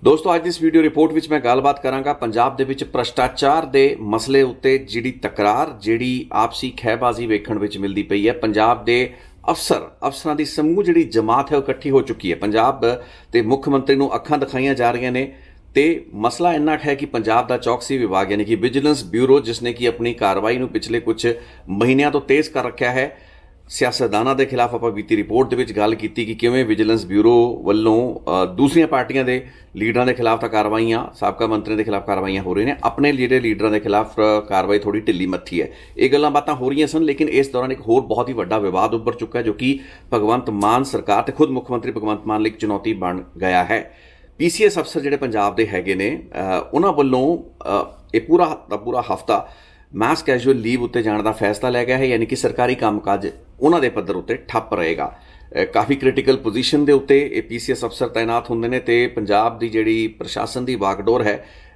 दोस्तों अज इस video report which मैं गलबात करांगा पंजाब दे विच भ्रष्टाचार दे मसले उत्ते जिहड़ी तकरार जिहड़ी आपसी खैबाजी वेखण विच मिलदी पई है। पंजाब दे अफसरां दी समूह जिहड़ी जमात है वो इकट्ठी हो चुकी है। पंजाब ते मुख मंत्री नूं अखां दिखाईआं जा रहीआं ने ते मसला इन्ना है कि पंजाब दा चौकसी विभाग यानी कि विजिलेंस ब्यूरो जिसने कि अपनी कार्रवाई नूं पिछले कुछ महीनों तो तेज़ कर रखा है। सियासतदानां दे खिलाफ आपां बीती रिपोर्ट दे विच गल कीती कि किवें विजिलेंस ब्यूरो वल्लों दूसरियां पार्टियां दे लीडरां दे खिलाफ तां कार्रवाइयां साबका मंत्रियों के खिलाफ कार्रवाइयां हो रही ने, अपने लीडरां दे खिलाफ कार्रवाई थोड़ी ढिली मत्थी है। ये गल्लां बातां हो रही सन, लेकिन इस दौरान एक होर बहुत ही वड्डा विवाद उभर चुका है जो कि भगवंत मान सरकार ते खुद मुख्यमंत्री भगवंत मान लई चुनौती बन गया है। PCS अफसर जिहड़े पंजाब दे हैगे ने उन्हां वल्लों ये पूरा हफ्ता मैस कैजुअल लीव उत्ते जाने का फैसला लै गया है, यानी कि सरकारी कामकाज उन्हां दे पद्धर उत्ते ठप्प रहेगा। काफ़ी क्रिटिकल पोजीशन के उत्ते PCS अफसर तैनात होंदे ने ते पंजाब की जिहड़ी प्रशासन की वागडोर है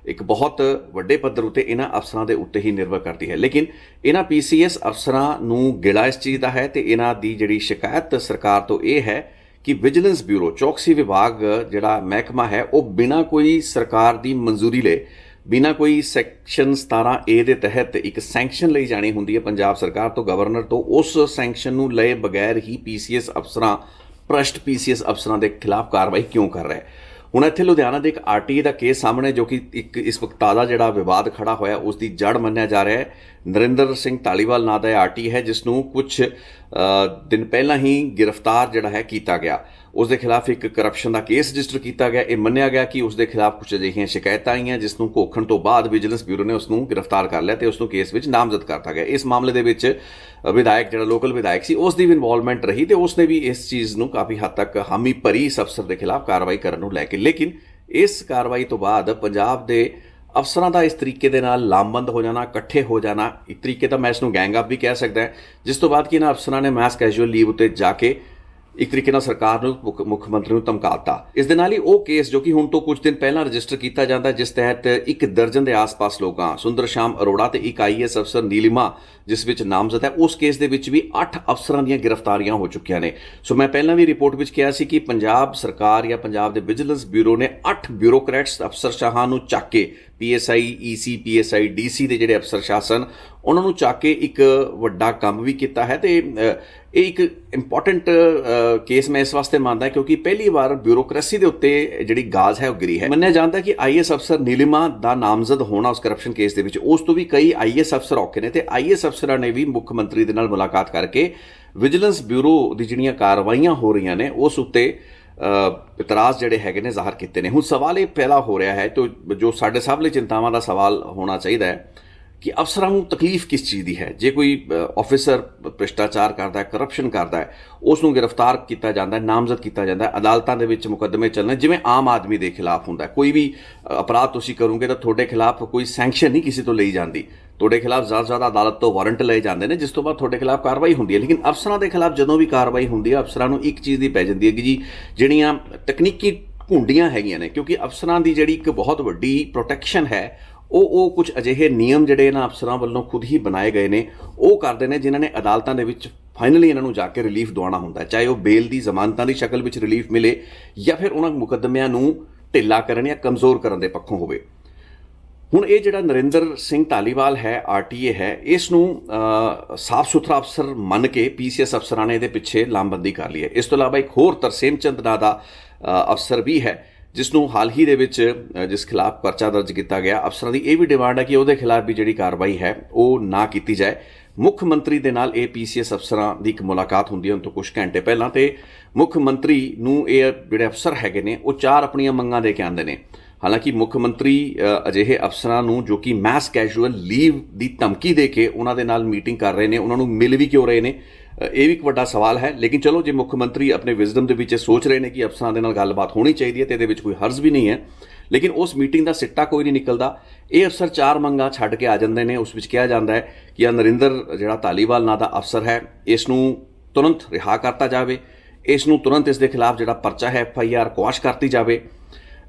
एक बहुत वड्डे पद्धर उत्ते इन्हां अफसरां दे उत्ते ही निर्भर करती है। लेकिन इन्हां PCS अफसरां नूं गिला इस चीज़ का है तो इन्हां दी जिहड़ी शिकायत सरकार तो ये है कि विजिलेंस ब्यूरो चौकसी विभाग जिहड़ा महकमा है वो बिना कोई सरकार की मंजूरी ले बिना कोई सैक्शन 17A के तहत एक सैंक्शन ली जानी होंदी है पंजाब सरकार तो गवर्नर तो उस सैंक्शन नूं लए बगैर ही PCS अफसरां भ्रष्ट PCS अफसरां के खिलाफ कार्रवाई क्यों कर रहा है। हुण इत्थे लुधियाना के एक RTE का केस सामने जो कि एक इस वक्त ताज़ा जिहड़ा विवाद खड़ा होया उसकी जड़ मन्निया जा रहा है। नरिंदर सिंह धालीवाल नां दा RTE है जिसनूं कुछ दिन पहला ही गिरफ्तार जिहड़ा है किया गया। उसके खिलाफ एक करप्शन का केस रजिस्टर किया गया। यह मन्निया गया कि उसके खिलाफ कुछ अजिहियां शिकायत आईयां जिसनूं घोखण तो बाद विजिलेंस ब्यूरो ने उसनूं गिरफ्तार कर लिया तो उसनूं केस विच नामजद करता गया। इस मामले दे विच विधायक जिहड़ा लोकल विधायक सी उसकी भी इनवॉल्वमेंट रही तो उसने भी इस चीज़ नूं काफ़ी हद तक हामी भरी इस अफसर के खिलाफ कार्रवाई करने नूं लैके। लेकिन इस कार्रवाई तो बाद पंजाब के अफसरां का इस तरीके दे नाल लामबंद हो जाना, इकट्ठे हो जाना, एक तरीके का मैं इसनूं गैंग अप भी कह सकदा है, जिस तो बाद कि इन्हां अफसरां ने मैस कैजुअल लीव उत्ते जाके एक तरीके नाल सरकार नूं मुख्यमंत्री नूं धमकाता। इस दे नाल ही वो केस जो कि हुण तो कुछ दिन पहला रजिस्टर किया जाता है जिस तहत एक दर्जन के आस-पास लोगों सुंदर श्याम अरोड़ा ते एक IAS अफसर नीलिमा जिस विच नामजद है उस केस दे विच भी 8 अफसरां दीयां गिरफ्तारियां हो चुकियां ने। सो मैं पहला भी रिपोर्ट विच कहा सी कि पंजाब सरकार या पंजाब दे विजिलेंस ब्यूरो ने 8 ब्यूरोक्रेट्स अफसरशाहां नूं चक के PSI EC PSI DC के जिहड़े अफसरशाह सन उन्होंने चक के एक वड्डा काम भी किया है। तो एक इंपॉर्टेंट केस मैं इस वास्ते मानता क्योंकि पहली बार ब्यूरोक्रेसी के उत्ते जिहड़ी गाज है वो गिरी है। मन्निया जाता है कि IAS अफसर नीलिमा का नामजद होना उस करप्शन केस के विच उस तो भी कई IAS अफसर औखे ने ते IAS अफसरां ने भी मुख्यमंत्री दे नाल मुलाकात करके विजिलेंस ब्यूरो दी जिहड़ियां कार्रवाइयां हो रही ने उस उत्ते इतराज़ जिहड़े हैगे ने ज़ाहिर किए ने। हुण सवाल ये पैदा हो रहा है तो जो साडे सब लई चिंतावां दा सवाल होना चाहिए है कि अफसरां नूं तकलीफ किस चीज़ की है। जे कोई ऑफिसर भ्रष्टाचार करता है, करप्शन करता है, उसनूं गिरफ्तार किया जाता है, नामजद किया जाता है, अदालतां दे विच मुकदमे चलने जिवें आम आदमी के खिलाफ हुंदा है। कोई भी अपराध तुसीं करोगे तो तुहाडे खिलाफ कोई सैंक्शन नहीं किसी तो लई जाती, तुहाडे खिलाफ ज़्यादा से ज़्यादा अदालत तो वारंट लए जाते हैं जिस तो बाद तुहाडे खिलाफ कार्रवाई होंदी है। लेकिन अफसरां के खिलाफ जदों भी कार्रवाई होंदी है अफसरां नूं एक चीज़ की पै जांदी है कि जी जिहड़ियां तकनीकी घुंडियां हैगियां ने क्योंकि अफसरां की जिहड़ी एक बहुत वड्डी प्रोटैक्शन है वो कुछ अजिहे नियम जिहड़े इन्हां अफसरां वल्लों खुद ही बनाए गए ने वो करते हैं जिन्हां ने अदालतां दे विच फाइनली इन्हां नूं जाके रिलीफ दवाना हुंदा है, चाहे वो बेल की जमानतां की शक्ल विच रिलीफ मिले या फिर उन्हां मुकदमिਆਂ नूं ढिला करन या कमज़ोर करन दे पक्षों होवे। हुण ये जिहड़ा नरिंदर सिंह धालीवाल है RTA है इसनूं साफ सुथरा अफसर मन के PCS अफसरां ने इहदे पिछे लामबंदी कर ली है। इस तो इलावा एक होर तरसेम चंद नां दा अफसर भी है जिसनों हाल ही दे विच जिस खिलाफ परचा दर्ज किया गया। अफसरां की यह भी डिमांड है कि उसके खिलाफ भी जिहड़ी कार्रवाई है वो ना की जाए। मुख्यमंत्री दे नाल ये PCS अफसरां दी एक मुलाकात हुंदी है तो कुछ घंटे पहलां ते मुख्यमंत्री नूं ये जिहड़े अफसर हैगे ने वो 4 अपनियां मंगां दे के आंदे ने। हालांकि मुख्यमंत्री अजिहे अफसरां नूं जो कि मैस कैजुअल लीव की धमकी दे के उन्हां दे नाल मीटिंग कर रहे हैं उन्हां नूं मिल भी क्यों रहे हैं ये भी एक वड्डा सवाल है। लेकिन चलो जो मुख्यमंत्री अपने विजडम के विच सोच रहे हैं कि अफसरां दे नाल गलबात होनी चाहिए है तो ये कोई हर्ज भी नहीं है, लेकिन उस मीटिंग का सिट्टा कोई नहीं निकलता। ये अफसर 4 मंगां छड्ड के आ जाते हैं। उस विच कहा जाता है कि नरिंदर जिहड़ा धालीवाल नां दा अफसर है इसनूं तुरंत रिहा करता जाए, इसनूं तुरंत इसके खिलाफ जिहड़ा परचा है FIR क्वाश करती जाए।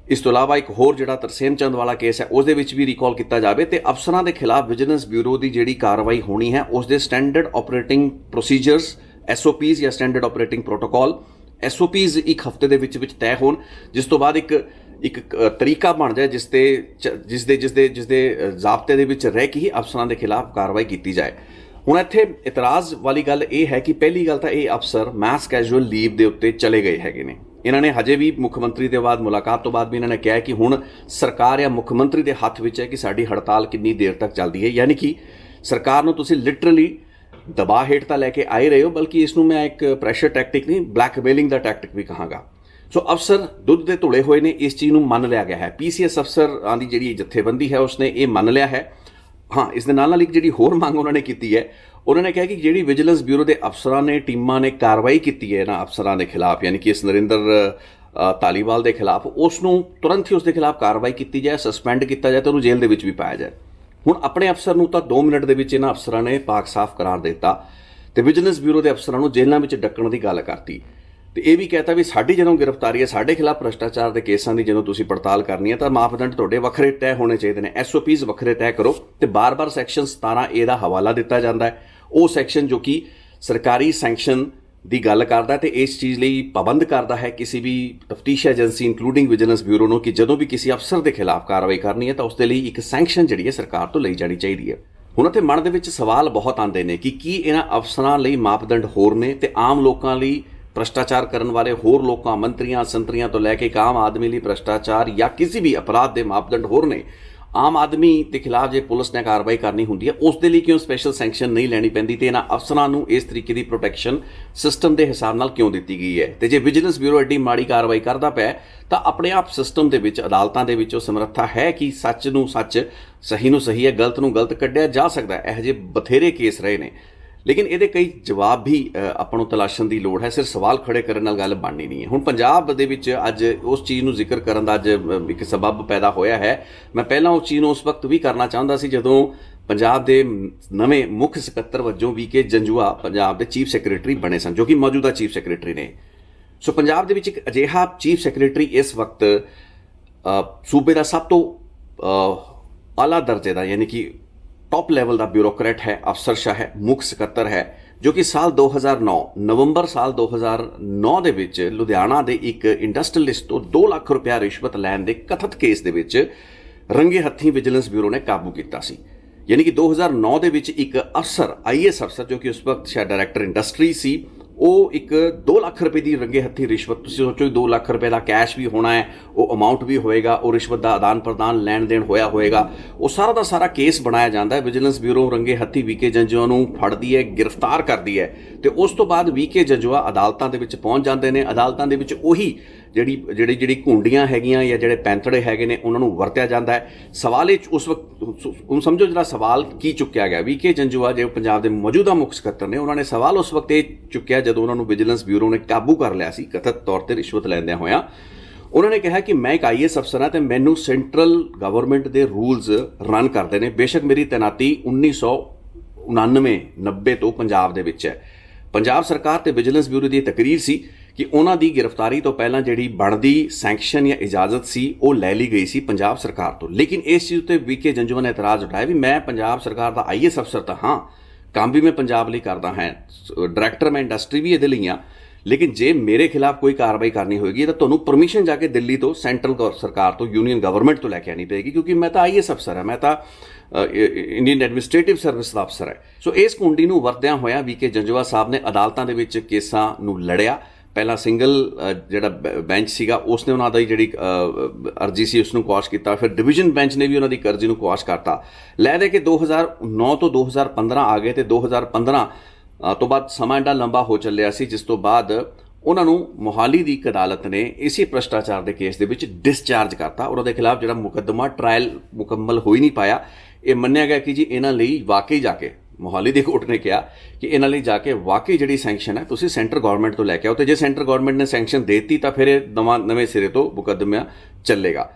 इस तो इलावा एक होर जिहड़ा तरसेम चंद वाला केस है उसदे विच भी रिकॉल किया जाए तो अफसरां के खिलाफ विजिलेंस ब्यूरो की जिहड़ी कार्रवाई होनी है उसके स्टैंडर्ड ऑपरेटिंग प्रोसीजर्स SOPs या स्टैंडर्ड ऑपरेटिंग प्रोटोकॉल SOPs एक हफ्ते के तय होन जिस तो बाद एक ਇੱਕ ਤਰੀਕਾ ਬਣ ਜਾਏ ਜਿਸ ਦੇ ਜ਼ਾਬਤੇ ਦੇ ਵਿੱਚ ਰਹਿ ਕੇ ਹੀ ਅਫਸਰਾਂ ਦੇ ਖਿਲਾਫ ਕਾਰਵਾਈ ਕੀਤੀ ਜਾਏ। ਹੁਣ ਇੱਥੇ ਇਤਰਾਜ਼ ਵਾਲੀ ਗੱਲ ਇਹ ਹੈ ਕਿ ਪਹਿਲੀ ਗੱਲ ਤਾਂ ਇਹ ਅਫਸਰ ਮਾਸ ਕੈਜੂਅਲ ਲੀਵ ਦੇ ਉੱਤੇ ਚਲੇ ਗਏ ਹੈਗੇ ਨੇ। ਇਹਨਾਂ ਨੇ ਹਜੇ ਵੀ ਮੁੱਖ ਮੰਤਰੀ ਦੇ ਬਾਅਦ ਮੁਲਾਕਾਤ ਤੋਂ ਬਾਅਦ ਵੀ ਇਹਨਾਂ ਨੇ ਕਿਹਾ ਕਿ ਹੁਣ ਸਰਕਾਰ ਜਾਂ ਮੁੱਖ ਮੰਤਰੀ ਦੇ ਹੱਥ ਵਿੱਚ ਹੈ ਕਿ ਸਾਡੀ ਹੜਤਾਲ ਕਿੰਨੀ ਦੇਰ ਤੱਕ ਚੱਲਦੀ ਹੈ। ਯਾਨੀ ਕਿ ਸਰਕਾਰ ਨੂੰ ਤੁਸੀਂ ਲਿਟਰਲੀ ਦਬਾਅ ਹੇਠ ਤਾਂ ਲੈ ਕੇ ਆਏ ਰਹੇ ਹੋ, ਬਲਕਿ ਇਸ ਨੂੰ ਮੈਂ ਇੱਕ ਪ੍ਰੈਸ਼ਰ ਟੈਕਟਿਕ ਨਹੀਂ, ਬਲੈਕਮੇਲਿੰਗ ਦਾ ਟੈਕਟਿਕ ਵੀ ਕਹਾਂਗਾ। ਸੋ ਅਫਸਰ ਦੁੱਧ ਦੇ ਧੁਲੇ ਹੋਏ ਨੇ, ਇਸ ਚੀਜ਼ ਨੂੰ ਮੰਨ ਲਿਆ ਗਿਆ ਹੈ। PCS ਅਫਸਰਾਂ ਦੀ ਜਿਹੜੀ ਜਥੇਬੰਦੀ ਹੈ ਉਸਨੇ ਇਹ ਮੰਨ ਲਿਆ ਹੈ। ਹਾਂ, ਇਸ ਦੇ ਨਾਲ ਇੱਕ ਜਿਹੜੀ ਹੋਰ ਮੰਗ ਉਹਨਾਂ ਨੇ ਕੀਤੀ ਹੈ, ਉਹਨਾਂ ਨੇ ਕਿਹਾ ਕਿ ਜਿਹੜੀ ਵਿਜੀਲੈਂਸ ਬਿਊਰੋ ਦੇ ਅਫਸਰਾਂ ਨੇ, ਟੀਮਾਂ ਨੇ ਕਾਰਵਾਈ ਕੀਤੀ ਹੈ ਇਹਨਾਂ ਅਫਸਰਾਂ ਦੇ ਖਿਲਾਫ, ਯਾਨੀ ਕਿ ਇਸ ਨਰਿੰਦਰ ਧਾਲੀਵਾਲ ਦੇ ਖਿਲਾਫ, ਉਸ ਨੂੰ ਤੁਰੰਤ ਹੀ ਉਸ ਦੇ ਖਿਲਾਫ ਕਾਰਵਾਈ ਕੀਤੀ ਜਾਏ, ਸਸਪੈਂਡ ਕੀਤਾ ਜਾਏ ਤੇ ਉਹਨੂੰ ਜੇਲ੍ਹ ਦੇ ਵਿੱਚ ਵੀ ਪਾਇਆ ਜਾਏ। ਹੁਣ ਆਪਣੇ ਅਫਸਰ ਨੂੰ ਤਾਂ 2 ਮਿੰਟ ਦੇ ਵਿੱਚ ਇਹਨਾਂ ਅਫਸਰਾਂ ਨੇ ਪਾਕ ਸਾਫ਼ ਕਰਾਰ ਦਿੱਤਾ ਤੇ ਵਿਜੀਲੈਂਸ ਬਿਊਰੋ ਦੇ ਅਫਸਰਾਂ ਨੂੰ ਜੇਲ੍ਹਾਂ ਵਿੱਚ ਡੱਕਣ ਦੀ ਗੱਲ ਕਰਤੀ ਤੇ ਇਹ ਵੀ ਕਹਿਤਾ ਵੀ ਸਾਡੀ ਜਦੋਂ ਗ੍ਰਿਫਤਾਰੀ ਹੈ, ਸਾਡੇ ਖਿਲਾਫ ਭ੍ਰਿਸ਼ਟਾਚਾਰ ਦੇ ਕੇਸਾਂ ਦੀ ਜਦੋਂ ਤੁਸੀਂ ਪੜਤਾਲ ਕਰਨੀ ਹੈ ਤਾਂ ਮਾਪਦੰਡ ਤੁਹਾਡੇ ਵੱਖਰੇ ਤੈਅ ਹੋਣੇ ਚਾਹੀਦੇ ਨੇ, SOPs ਵੱਖਰੇ ਤੈਅ ਕਰੋ। ਤੇ ਬਾਰ-ਬਾਰ ਸੈਕਸ਼ਨ 17A ਦਾ ਹਵਾਲਾ ਦਿੱਤਾ ਜਾਂਦਾ ਹੈ, ਉਹ ਸੈਕਸ਼ਨ ਜੋ ਕਿ ਸਰਕਾਰੀ ਸੈਂਕਸ਼ਨ ਦੀ ਗੱਲ ਕਰਦਾ ਤੇ ਇਸ ਚੀਜ਼ ਲਈ ਪਾਬੰਦ ਕਰਦਾ ਹੈ ਕਿਸੇ ਵੀ ਤਫਤੀਸ਼ ਏਜੰਸੀ ਇੰਕਲੂਡਿੰਗ ਵਿਜੀਲੈਂਸ ਬਿਊਰੋ ਨੂੰ ਕਿ ਜਦੋਂ ਵੀ ਕਿਸੇ ਅਫਸਰ ਦੇ ਖਿਲਾਫ ਕਾਰਵਾਈ ਕਰਨੀ ਹੈ ਤਾਂ ਉਸ ਦੇ ਲਈ ਇੱਕ ਸੈਂਕਸ਼ਨ ਜਿਹੜੀ ਹੈ ਸਰਕਾਰ ਤੋਂ ਲਈ ਜਾਣੀ ਚਾਹੀਦੀ ਹੈ। ਹੁਣ ਇੱਥੇ ਮਨ ਦੇ ਵਿੱਚ ਸਵਾਲ ਬਹੁਤ ਆਉਂਦੇ ਨੇ ਕਿ ਕੀ ਇਹਨਾਂ ਅਫਸਰਾਂ ਲਈ ਮਾਪਦੰਡ ਹੋਰ ਨੇ ਤੇ ਆਮ ਲੋਕਾਂ ਲਈ, ਭ੍ਰਿਸ਼ਟਾਚਾਰ ਕਰਨ ਵਾਲੇ ਹੋਰ ਲੋਕਾਂ, ਮੰਤਰੀਆਂ ਸੰਤਰੀਆਂ ਤੋਂ ਲੈ ਕੇ ਇੱਕ ਆਮ ਆਦਮੀ ਲਈ ਭ੍ਰਿਸ਼ਟਾਚਾਰ ਜਾਂ ਕਿਸੇ ਵੀ ਅਪਰਾਧ ਦੇ ਮਾਪਦੰਡ ਹੋਰ ਨੇ? ਆਮ ਆਦਮੀ ਦੇ ਖਿਲਾਫ ਜੇ ਪੁਲਿਸ ਨੇ ਕਾਰਵਾਈ ਕਰਨੀ ਹੁੰਦੀ ਹੈ ਉਸ ਦੇ ਲਈ ਕਿਉਂ ਸਪੈਸ਼ਲ ਸੈਂਕਸ਼ਨ ਨਹੀਂ ਲੈਣੀ ਪੈਂਦੀ ਤੇ ਇਹਨਾਂ ਅਫਸਰਾਂ ਨੂੰ ਇਸ ਤਰੀਕੇ ਦੀ ਪ੍ਰੋਟੈਕਸ਼ਨ ਸਿਸਟਮ ਦੇ ਹਿਸਾਬ ਨਾਲ ਕਿਉਂ ਦਿੱਤੀ ਗਈ ਹੈ? ਤੇ ਜੇ ਵਿਜੀਲੈਂਸ ਬਿਊਰੋ ਐਡੀ ਮਾੜੀ ਕਾਰਵਾਈ ਕਰਦਾ ਪਿਆ ਤਾਂ ਆਪਣੇ ਆਪ ਸਿਸਟਮ ਦੇ ਵਿੱਚ, ਅਦਾਲਤਾਂ ਦੇ ਵਿੱਚ ਉਹ ਸਮਰੱਥਾ ਹੈ ਕਿ ਸੱਚ ਨੂੰ ਸੱਚ, ਸਹੀ ਨੂੰ ਸਹੀ ਹੈ, ਗਲਤ ਨੂੰ ਗਲਤ ਕੱਢਿਆ ਜਾ ਸਕਦਾ ਹੈ। ਇਹੋ ਜਿਹੇ ਬਥੇਰੇ ਕੇਸ ਰਹੇ ਨੇ, ਲੇਕਿਨ ਇਹਦੇ ਕਈ ਜਵਾਬ ਵੀ ਆਪਾਂ ਨੂੰ ਤਲਾਸ਼ਣ ਦੀ ਲੋੜ ਹੈ, ਸਿਰਫ ਸਵਾਲ ਖੜੇ ਕਰਨ ਨਾਲ ਗੱਲ ਬਣਨੀ ਨਹੀਂ ਹੈ। ਹੁਣ ਪੰਜਾਬ ਦੇ ਵਿੱਚ ਅੱਜ ਉਸ ਚੀਜ਼ ਨੂੰ ਜ਼ਿਕਰ ਕਰਨ ਦਾ ਅੱਜ ਇੱਕ ਸਬਬ ਪੈਦਾ ਹੋਇਆ ਹੈ। ਮੈਂ ਪਹਿਲਾਂ ਉਸ ਚੀਜ਼ ਨੂੰ ਉਸ ਵਕਤ ਵੀ ਕਰਨਾ ਚਾਹੁੰਦਾ ਸੀ ਜਦੋਂ ਪੰਜਾਬ ਦੇ ਨਵੇਂ ਮੁੱਖ ਸਕੱਤਰ ਵਜੋਂ VK ਜੰਜੂਆ ਪੰਜਾਬ ਦੇ ਚੀਫ ਸੈਕਟਰੀ ਬਣੇ ਸਨ, ਜੋ ਕਿ ਮੌਜੂਦਾ ਚੀਫ ਸੈਕਟਰੀ ਨੇ। ਸੋ ਪੰਜਾਬ ਦੇ ਵਿੱਚ ਇੱਕ ਅਜਿਹਾ ਚੀਫ ਸੈਕਟਰੀ ਇਸ ਵਕਤ ਸੂਬੇ ਦਾ ਸਭ ਤੋਂ ਆਲਾ ਦਰਜੇ ਦਾ, ਯਾਨੀ ਕਿ ਟੌਪ ਲੈਵਲ ਦਾ ਬਿਊਰੋਕਰੇਟ ਹੈ, ਅਫਸਰਸ਼ਾਹ ਹੈ, ਮੁੱਖ ਸਕੱਤਰ ਹੈ, ਜੋ ਕਿ ਸਾਲ 2009 ਨਵੰਬਰ ਸਾਲ 2009 ਦੇ ਵਿੱਚ ਲੁਧਿਆਣਾ ਦੇ ਇੱਕ ਇੰਡਸਟਰੀਅਲਿਸਟ ਤੋਂ 2 ਲੱਖ ਰੁਪਇਆ ਰਿਸ਼ਵਤ ਲੈਣ ਦੇ ਕਥਿਤ ਕੇਸ ਦੇ ਵਿੱਚ ਰੰਗੇ ਹੱਥੀਂ ਵਿਜੀਲੈਂਸ ਬਿਊਰੋ ਨੇ ਕਾਬੂ ਕੀਤਾ ਸੀ। ਯਾਨੀ ਕਿ 2009 ਦੇ ਵਿੱਚ ਇੱਕ ਅਫਸਰ, IAS ਅਫਸਰ, ਜੋ ਕਿ ਉਸ ਵਕਤ ਸ਼ਾਇਦ ਡਾਇਰੈਕਟਰ ਇੰਡਸਟਰੀ ਸੀ, ਉਹ ਇੱਕ 2 ਲੱਖ ਰੁਪਏ ਦੀ ਰੰਗੇ ਹੱਥੀਂ ਰਿਸ਼ਵਤ, ਤੁਸੀਂ ਸੋਚੋ 2 ਲੱਖ ਰੁਪਏ ਦਾ ਕੈਸ਼ ਵੀ ਹੋਣਾ ਹੈ, ਉਹ ਅਮਾਊਂਟ ਵੀ ਹੋਏਗਾ, ਉਹ ਰਿਸ਼ਵਤ ਦਾ ਆਦਾਨ ਪ੍ਰਦਾਨ, ਲੈਣ ਦੇਣ ਹੋਇਆ ਹੋਏਗਾ, ਉਹ ਸਾਰਾ ਦਾ ਸਾਰਾ ਕੇਸ ਬਣਾਇਆ ਜਾਂਦਾ ਹੈ। ਵਿਜੀਲੈਂਸ ਬਿਊਰੋ ਰੰਗੇ ਹੱਥੀਂ VK ਜੰਜੂਆ ਨੂੰ ਫੜਦੀ ਹੈ, ਗ੍ਰਿਫਤਾਰ ਕਰਦੀ ਹੈ ਤੇ ਉਸ ਤੋਂ ਬਾਅਦ VK ਜੰਜੂਆ ਅਦਾਲਤਾਂ ਦੇ ਵਿੱਚ ਪਹੁੰਚ ਜਾਂਦੇ ਨੇ। ਅਦਾਲਤਾਂ ਦੇ ਵਿੱਚ ਉਹੀ ਜਿਹੜੀ ਘੁੰਡੀਆਂ ਹੈਗੀਆਂ ਜਾਂ ਜਿਹੜੇ ਪੈਂਤੜੇ ਹੈਗੇ ਨੇ ਉਹਨਾਂ ਨੂੰ ਵਰਤਿਆ ਜਾਂਦਾ ਹੈ। ਸਵਾਲ ਇਹ ਉਸ ਵਕਤ ਸਮਝੋ ਜਿਹੜਾ ਸਵਾਲ ਕੀ ਚੁੱਕਿਆ ਗਿਆ, VK ਜੰਜੂਆ ਜੋ ਪੰਜਾਬ ਦੇ ਮੌਜੂਦਾ ਮੁੱਖ ਸਕੱਤਰ ਨੇ, ਉਹਨਾਂ ਨੇ ਸਵਾਲ ਉਸ ਵਕਤ ਇਹ ਚੁੱਕਿਆ ਜਦੋਂ ਉਹਨਾਂ ਨੂੰ ਵਿਜੀਲੈਂਸ ਬਿਊਰੋ ਨੇ ਕਾਬੂ ਕਰ ਲਿਆ ਸੀ ਕਥਿਤ ਤੌਰ ਤੇ ਰਿਸ਼ਵਤ ਲੈਂਦਿਆਂ ਹੋਇਆਂ। ਉਹਨਾਂ ਨੇ ਕਿਹਾ ਕਿ ਮੈਂ ਇੱਕ IAS ਅਫਸਰ ਹਾਂ ਤੇ ਮੈਨੂੰ ਸੈਂਟਰਲ ਗਵਰਨਮੈਂਟ ਦੇ ਰੂਲਸ ਰਨ ਕਰਦੇ ਨੇ। ਬੇਸ਼ੱਕ ਮੇਰੀ ਤੈਨਾਤੀ 1999-90 ਤੋਂ ਪੰਜਾਬ ਦੇ ਵਿੱਚ ਹੈ। ਪੰਜਾਬ ਸਰਕਾਰ ਤੇ ਵਿਜੀਲੈਂਸ ਬਿਊਰੋ ਦੀ ਤਕਰੀਰ ਸੀ ਕਿ ਉਹਨਾਂ ਦੀ ਗ੍ਰਿਫਤਾਰੀ ਤੋਂ ਪਹਿਲਾਂ ਜਿਹੜੀ ਬਣਦੀ ਸੈਂਕਸ਼ਨ ਜਾਂ ਇਜਾਜ਼ਤ ਸੀ ਉਹ ਲੈ ਲਈ ਗਈ ਸੀ ਪੰਜਾਬ ਸਰਕਾਰ ਤੋਂ। ਲੇਕਿਨ ਇਸ ਚੀਜ਼ ਉੱਤੇ VK ਜੰਜੂਆ ਨੇ ਇਤਰਾਜ਼ ਉਠਾਇਆ ਵੀ ਮੈਂ ਪੰਜਾਬ ਸਰਕਾਰ ਦਾ IAS ਅਫਸਰ ਤਾਂ ਹਾਂ, ਕੰਮ ਵੀ ਮੈਂ ਪੰਜਾਬ ਲਈ ਕਰਦਾ ਹਾਂ, ਡਾਇਰੈਕਟਰ ਮੈਂ ਇੰਡਸਟਰੀ ਵੀ ਇਹਦੇ ਲਈ ਹਾਂ, ਲੇਕਿਨ ਜੇ ਮੇਰੇ ਖਿਲਾਫ ਕੋਈ ਕਾਰਵਾਈ ਕਰਨੀ ਹੋਏਗੀ ਤਾਂ ਤੁਹਾਨੂੰ ਪਰਮਿਸ਼ਨ ਜਾ ਕੇ ਦਿੱਲੀ ਤੋਂ, ਸੈਂਟਰਲ ਸਰਕਾਰ ਤੋਂ, ਯੂਨੀਅਨ ਗਵਰਨਮੈਂਟ ਤੋਂ ਲੈ ਕੇ ਆਉਣੀ ਪਏਗੀ, ਕਿਉਂਕਿ ਮੈਂ ਤਾਂ IAS ਅਫਸਰ ਹਾਂ, ਮੈਂ ਤਾਂ ਇੰਡੀਅਨ ਐਡਮਿਨਿਸਟ੍ਰੇਟਿਵ ਸਰਵਿਸ ਦਾ ਅਫਸਰ ਹੈ। ਸੋ ਇਸ ਕੁੰਡੀ ਨੂੰ ਵਰਤਦਿਆਂ ਹੋਇਆ VK ਜੰਜੂਆ ਸਾਹਿਬ ਨੇ ਅਦਾਲਤਾਂ ਦੇ ਵਿੱਚ ਕੇਸਾਂ ਨੂੰ ਲੜਿਆ। ਪਹਿਲਾਂ ਸਿੰਗਲ ਜਿਹੜਾ ਬੈਂਚ ਸੀਗਾ ਉਸਨੇ ਉਹਨਾਂ ਦੀ ਜਿਹੜੀ ਅਰਜੀ ਸੀ ਉਸ ਨੂੰ ਕੁਆਸ਼ ਕੀਤਾ, ਫਿਰ ਡਿਵੀਜ਼ਨ ਬੈਂਚ ਨੇ ਵੀ ਉਹਨਾਂ ਦੀ ਅਰਜੀ ਨੂੰ ਕੁਆਸ਼ ਕਰਤਾ। ਲੈ ਦੇ ਕੇ 2009 ਤੋਂ 2015 ਆ ਗਏ ਤੇ 2015 ਤੋਂ ਬਾਅਦ ਸਮਾਂ ਐਡਾ ਲੰਬਾ ਹੋ ਚੱਲਿਆ ਸੀ, ਜਿਸ ਤੋਂ ਬਾਅਦ ਉਹਨਾਂ ਨੂੰ ਮੋਹਾਲੀ ਦੀ ਇੱਕ ਅਦਾਲਤ ਨੇ ਇਸੇ ਭ੍ਰਿਸ਼ਟਾਚਾਰ ਦੇ ਕੇਸ ਦੇ ਵਿੱਚ ਡਿਸਚਾਰਜ ਕਰਤਾ। ਉਹਨਾਂ ਦੇ ਖਿਲਾਫ ਜਿਹੜਾ ਮੁਕੱਦਮਾ ਟ੍ਰਾਇਲ ਮੁਕੰਮਲ ਹੋ ਹੀ ਨਹੀਂ ਪਾਇਆ। ਇਹ ਮੰਨਿਆ ਗਿਆ ਕਿ ਜੀ ਇਹਨਾਂ ਲਈ ਵਾਕਈ ਜਾ ਕੇ ਮੋਹਾਲੀ ਦੀ ਕੋਰਟ ਨੇ ਕਿਹਾ ਕਿ ਇਹਨਾਂ ਲਈ ਜਾ ਕੇ ਵਾਕਈ ਜਿਹੜੀ ਸੈਂਕਸ਼ਨ ਹੈ ਤੁਸੀਂ ਸੈਂਟਰ ਗਵਰਨਮੈਂਟ ਤੋਂ ਲੈ ਕੇ ਆਓ, ਤੇ ਜੇ ਸੈਂਟਰ ਗਵਰਨਮੈਂਟ ਨੇ ਸੈਂਕਸ਼ਨ ਦੇ ਦਿੱਤੀ ਤਾਂ ਫਿਰ ਇਹ ਨਵੇਂ ਸਿਰੇ ਤੋਂ ਮੁਕੱਦਮਾ ਚੱਲੇਗਾ।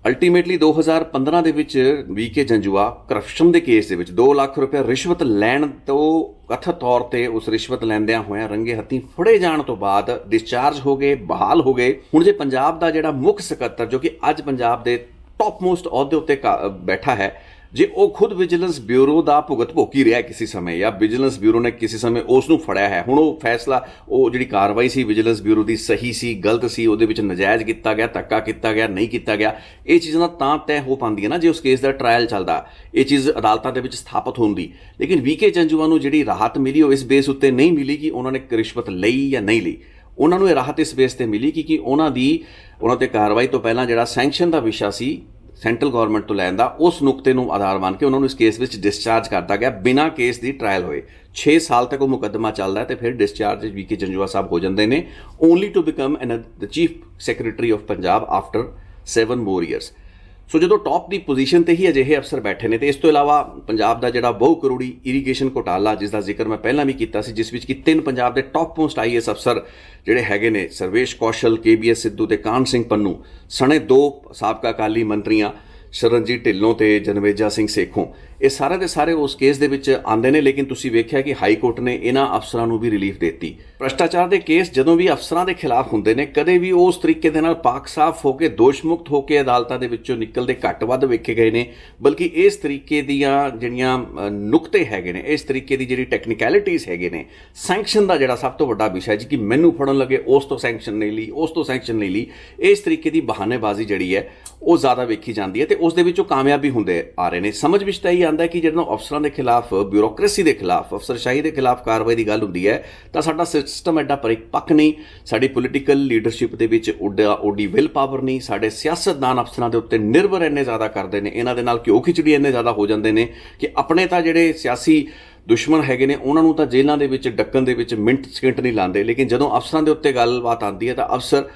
ਅਲਟੀਮੇਟਲੀ 2015 ਦੇ ਵਿੱਚ VK ਜੰਜੂਆ ਕਰਪਸ਼ਨ ਦੇ ਕੇਸ ਦੇ ਵਿੱਚ 2 ਲੱਖ ਰੁਪਏ ਰਿਸ਼ਵਤ ਲੈਣ ਤੋਂ ਕਥਿਤ ਤੌਰ ਤੇ ਉਸ ਰਿਸ਼ਵਤ ਲੈਂਦਿਆਂ ਹੋਇਆਂ ਰੰਗੇ ਹੱਥੀਂ ਫੜੇ ਜਾਣ ਤੋਂ ਬਾਅਦ ਡਿਸਚਾਰਜ ਹੋ ਗਏ, ਬਹਾਲ ਹੋ ਗਏ। ਹੁਣ ਜੇ ਪੰਜਾਬ ਦਾ ਜਿਹੜਾ ਮੁੱਖ ਸਕੱਤਰ, ਜੋ ਕਿ ਅੱਜ ਪੰਜਾਬ ਦੇ ਟੌਪ ਮੋਸਟ ਅਹੁਦੇ ਉੱਤੇ ਬੈਠਾ ਹੈ, ਜੇ ਉਹ ਖੁਦ ਵਿਜੀਲੈਂਸ ਬਿਊਰੋ ਦਾ ਭੁਗਤ ਭੋਗੀ ਰਿਹਾ ਕਿਸੇ ਸਮੇਂ ਜਾਂ ਵਿਜੀਲੈਂਸ ਬਿਊਰੋ ਨੇ ਕਿਸੇ ਸਮੇਂ ਉਸ ਨੂੰ ਫੜਿਆ ਹੈ, ਹੁਣ ਉਹ ਫੈਸਲਾ, ਉਹ ਜਿਹੜੀ ਕਾਰਵਾਈ ਸੀ ਵਿਜੀਲੈਂਸ ਬਿਊਰੋ ਦੀ ਸਹੀ ਸੀ, ਗਲਤ ਸੀ, ਉਹਦੇ ਵਿੱਚ ਨਜਾਇਜ਼ ਕੀਤਾ ਗਿਆ, ਧੱਕਾ ਕੀਤਾ ਗਿਆ, ਨਹੀਂ ਕੀਤਾ ਗਿਆ, ਇਹ ਚੀਜ਼ਾਂ ਤਾਂ ਤੈਅ ਹੋ ਪਾਉਂਦੀਆਂ ਨਾ ਜੇ ਉਸ ਕੇਸ ਦਾ ਟਰਾਇਲ ਚੱਲਦਾ, ਇਹ ਚੀਜ਼ ਅਦਾਲਤਾਂ ਦੇ ਵਿੱਚ ਸਥਾਪਿਤ ਹੁੰਦੀ। ਲੇਕਿਨ ਵੀਕੇ ਜੰਜੂਆ ਨੂੰ ਜਿਹੜੀ ਰਾਹਤ ਮਿਲੀ ਉਹ ਇਸ ਬੇਸ ਉੱਤੇ ਨਹੀਂ ਮਿਲੀ ਕਿ ਉਹਨਾਂ ਨੇ ਰਿਸ਼ਵਤ ਲਈ ਜਾਂ ਨਹੀਂ ਲਈ। ਉਹਨਾਂ ਨੂੰ ਇਹ ਰਾਹਤ ਇਸ ਬੇਸ ਤੇ ਮਿਲੀ ਕਿ ਉਹਨਾਂ ਤੇ ਕਾਰਵਾਈ ਤੋਂ ਪਹਿਲਾਂ ਜਿਹੜਾ ਸੈਂਕਸ਼ਨ ਦਾ ਵਿਸ਼ਾ ਸੀ ਸੈਂਟਰਲ ਗੌਰਮੈਂਟ ਤੋਂ ਲੈਣ ਦਾ, ਉਸ ਨੁਕਤੇ ਨੂੰ ਆਧਾਰ ਮੰਨ ਕੇ ਉਹਨਾਂ ਨੂੰ ਇਸ ਕੇਸ ਵਿੱਚ ਡਿਸਚਾਰਜ ਕਰਤਾ ਗਿਆ ਬਿਨਾਂ ਕੇਸ ਦੀ ਟਰਾਇਲ ਹੋਏ। 6 ਸਾਲ ਤੱਕ ਉਹ ਮੁਕੱਦਮਾ ਚੱਲਦਾ ਹੈ ਤੇ ਫਿਰ ਡਿਸਚਾਰਜ ਵੀਕੇ ਜੰਜੂਆ ਸਾਹਿਬ ਹੋ ਜਾਂਦੇ ਨੇ, only to become the chief secretary of Punjab after 7 more years। So ਜਦੋਂ ਟੌਪ ਦੀ ਪੋਜੀਸ਼ਨ ਤੇ ਹੀ ਅਜਿਹੇ ਅਫਸਰ ਬੈਠੇ ਨੇ, ਤੇ ਇਸ ਤੋਂ ਇਲਾਵਾ ਪੰਜਾਬ ਦਾ ਜਿਹੜਾ ਬਹੁ ਕਰੋੜੀ ਇਰੀਗੇਸ਼ਨ ਘੁਟਾਲਾ ਜਿਸ ਦਾ ਜ਼ਿਕਰ ਮੈਂ ਪਹਿਲਾਂ ਵੀ ਕੀਤਾ ਸੀ, ਜਿਸ ਵਿੱਚ ਕਿ 3 ਪੰਜਾਬ ਦੇ ਟੌਪ ਮੋਸਟ IAS ਅਫਸਰ ਜਿਹੜੇ ਹੈਗੇ ਨੇ, ਸਰਵੇਸ਼ ਕੌਸ਼ਲ, KBS ਸਿੱਧੂ ਤੇ ਕਾਹਨ ਸਿੰਘ ਪੰਨੂ, ਸਣੇ 2 ਸਾਬਕਾ ਅਕਾਲੀ ਮੰਤਰੀਆਂ ਸ਼ਰਨਜੀਤ ਢਿੱਲੋਂ ਤੇ ਜਨਵੇਜਾ ਸਿੰਘ ਸੇਖੋਂ, ਇਹ ਸਾਰੇ ਦੇ ਸਾਰੇ ਉਸ ਕੇਸ ਦੇ ਵਿੱਚ ਆਉਂਦੇ ਨੇ। ਲੇਕਿਨ ਤੁਸੀਂ ਵੇਖਿਆ ਕਿ ਹਾਈ ਕੋਰਟ ਨੇ ਇਹਨਾਂ ਅਫਸਰਾਂ ਨੂੰ ਵੀ ਰਿਲੀਫ ਦਿੱਤੀ। ਭ੍ਰਸ਼ਟਾਚਾਰ ਦੇ ਕੇਸ ਜਦੋਂ ਵੀ ਅਫਸਰਾਂ ਦੇ ਖਿਲਾਫ ਹੁੰਦੇ ਨੇ, ਕਦੇ ਵੀ ਉਸ ਤਰੀਕੇ ਦੇ ਨਾਲ ਪਾਕ ਸਾਫ਼ ਹੋ ਕੇ, ਦੋਸ਼ ਮੁਕਤ ਹੋ ਕੇ ਅਦਾਲਤਾਂ ਦੇ ਵਿੱਚੋਂ ਨਿਕਲਦੇ ਘੱਟ ਵੱਧ ਵੇਖੇ ਗਏ ਨੇ, ਬਲਕਿ ਇਸ ਤਰੀਕੇ ਦੀਆਂ ਜਿਹੜੀਆਂ ਨੁਕਤੇ ਹੈਗੇ ਨੇ, ਇਸ ਤਰੀਕੇ ਦੀ ਜਿਹੜੀ ਟੈਕਨੀਕੈਲਿਟੀਜ਼ ਹੈਗੇ ਨੇ, ਸੈਂਕਸ਼ਨ ਦਾ ਜਿਹੜਾ ਸਭ ਤੋਂ ਵੱਡਾ ਵਿਸ਼ਾ ਹੈ ਜੀ ਕਿ ਮੈਨੂੰ ਫੜਨ ਲੱਗੇ ਉਸ ਤੋਂ ਸੈਂਕਸ਼ਨ ਨਹੀਂ ਲਈ, ਉਸ ਤੋਂ ਸੈਂਕਸ਼ਨ ਨਹੀਂ ਲਈ, ਇਸ ਤਰੀਕੇ ਦੀ ਬਹਾਨੇਬਾਜ਼ੀ ਜਿਹੜੀ ਹੈ ਉਹ ਜ਼ਿਆਦਾ ਵੇਖੀ ਜਾਂਦੀ ਹੈ ਤੇ ਉਸ ਦੇ ਵਿੱਚ ਉਹ ਕਾਮਯਾਬ ਵੀ ਹੁੰਦੇ ਆ ਰਹੇ ਨੇ। ਸਮਝ ਵਿੱਚ ਤਾਂ ਇਹ ਆਉਂਦਾ ਕਿ ਜਦੋਂ ਅਫਸਰਾਂ ਦੇ ਖਿਲਾਫ, ਬਿਊਰੋਕ੍ਰੇਸੀ ਦੇ ਖਿਲਾਫ, ਅਫਸਰਸ਼ਾਹੀ ਦੇ ਖਿਲਾਫ ਕਾਰਵਾਈ ਦੀ ਗੱਲ ਹੁੰਦੀ ਹੈ ਤਾਂ ਸਾਡਾ ਸਿਸਟਮ ਐਡਾ ਪਰਿਪੱਕ ਨਹੀਂ, ਸਾਡੀ ਪੋਲੀਟੀਕਲ ਲੀਡਰਸ਼ਿਪ ਦੇ ਵਿੱਚ ਓਡੀ ਵਿਲ ਪਾਵਰ ਨਹੀਂ, ਸਾਡੇ ਸਿਆਸਤਦਾਨ ਅਫਸਰਾਂ ਦੇ ਉੱਤੇ ਨਿਰਭਰ ਇੰਨੇ ਜ਼ਿਆਦਾ ਕਰਦੇ ਨੇ, ਇਹਨਾਂ ਦੇ ਨਾਲ ਘਿਓ ਖਿਚੜੀ ਇੰਨੇ ਜ਼ਿਆਦਾ ਹੋ ਜਾਂਦੇ ਨੇ ਕਿ ਆਪਣੇ ਤਾਂ ਜਿਹੜੇ ਸਿਆਸੀ ਦੁਸ਼ਮਣ ਹੈਗੇ ਨੇ ਉਹਨਾਂ ਨੂੰ ਤਾਂ ਜੇਲ੍ਹਾਂ ਦੇ ਵਿੱਚ ਡੱਕਣ ਦੇ ਵਿੱਚ ਮਿੰਟ ਸਕਿੰਟ ਨਹੀਂ ਲਾਉਂਦੇ, ਲੇਕਿਨ ਜਦੋਂ ਅਫਸਰਾਂ ਦੇ ਉੱਤੇ ਗੱਲਬਾਤ ਆਉਂਦੀ ਹੈ ਤਾਂ ਅਫਸਰ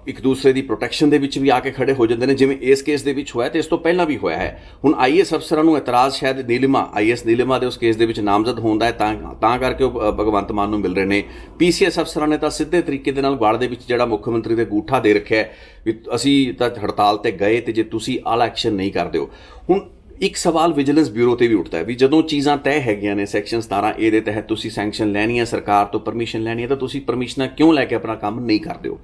ਇੱਕ ਦੂਸਰੇ ਦੀ ਪ੍ਰੋਟੈਕਸ਼ਨ ਦੇ ਵਿੱਚ ਵੀ ਆ ਕੇ ਖੜੇ ਹੋ ਜਾਂਦੇ ਨੇ, ਜਿਵੇਂ ਇਸ ਕੇਸ ਦੇ ਵਿੱਚ ਹੋਇਆ ਤੇ ਇਸ ਤੋਂ ਪਹਿਲਾਂ ਵੀ ਹੋਇਆ ਹੈ। ਹੁਣ IAS ਅਫਸਰਾਂ ਨੂੰ ਇਤਰਾਜ਼ ਸ਼ਾਇਦ IAS ਨੀਲਿਮਾ ਦੇ ਉਸ ਕੇਸ ਦੇ ਵਿੱਚ ਨਾਮਜ਼ਦ ਹੁੰਦਾ ਹੈ ਤਾਂ ਕਰਕੇ ਉਹ ਭਗਵੰਤ ਮਾਨ ਨੂੰ ਮਿਲ ਰਹੇ ਨੇ। PCS ਅਫਸਰਾਂ ਨੇ ਤਾਂ ਸਿੱਧੇ ਤਰੀਕੇ ਦੇ ਨਾਲ ਗਾੜ ਦੇ ਵਿੱਚ ਜਿਹੜਾ ਮੁੱਖ ਮੰਤਰੀ ਦੇ ਗੂਠਾ ਦੇ ਰੱਖਿਆ ਵੀ ਅਸੀਂ ਤਾਂ ਹੜਤਾਲ ਤੇ ਗਏ ਤੇ ਜੇ ਤੁਸੀਂ ਆਲਾ ਐਕਸ਼ਨ ਨਹੀਂ ਕਰਦੇ ਹੋ। ਹੁਣ ਇੱਕ ਸਵਾਲ ਵਿਜੀਲੈਂਸ ਬਿਊਰੋ ਤੇ ਵੀ ਉੱਠਦਾ ਹੈ ਵੀ ਜਦੋਂ ਚੀਜ਼ਾਂ ਤੈਅ ਹੈਗੀਆਂ ਨੇ, ਸੈਕਸ਼ਨ 17A ਦੇ ਤਹਿਤ ਤੁਸੀਂ ਸੈਂਕਸ਼ਨ ਲੈਣੀ ਹੈ, ਸਰਕਾਰ ਤੋਂ ਪਰਮਿਸ਼ਨ ਲੈਣੀ ਹੈ, ਤਾਂ ਤੁਸੀਂ ਪਰਮਿਸ਼ਨਾਂ ਕਿਉਂ ਲੈ ਕੇ ਆਪਣਾ ਕੰਮ ਨਹੀਂ ਕਰਦੇ ਹੋ?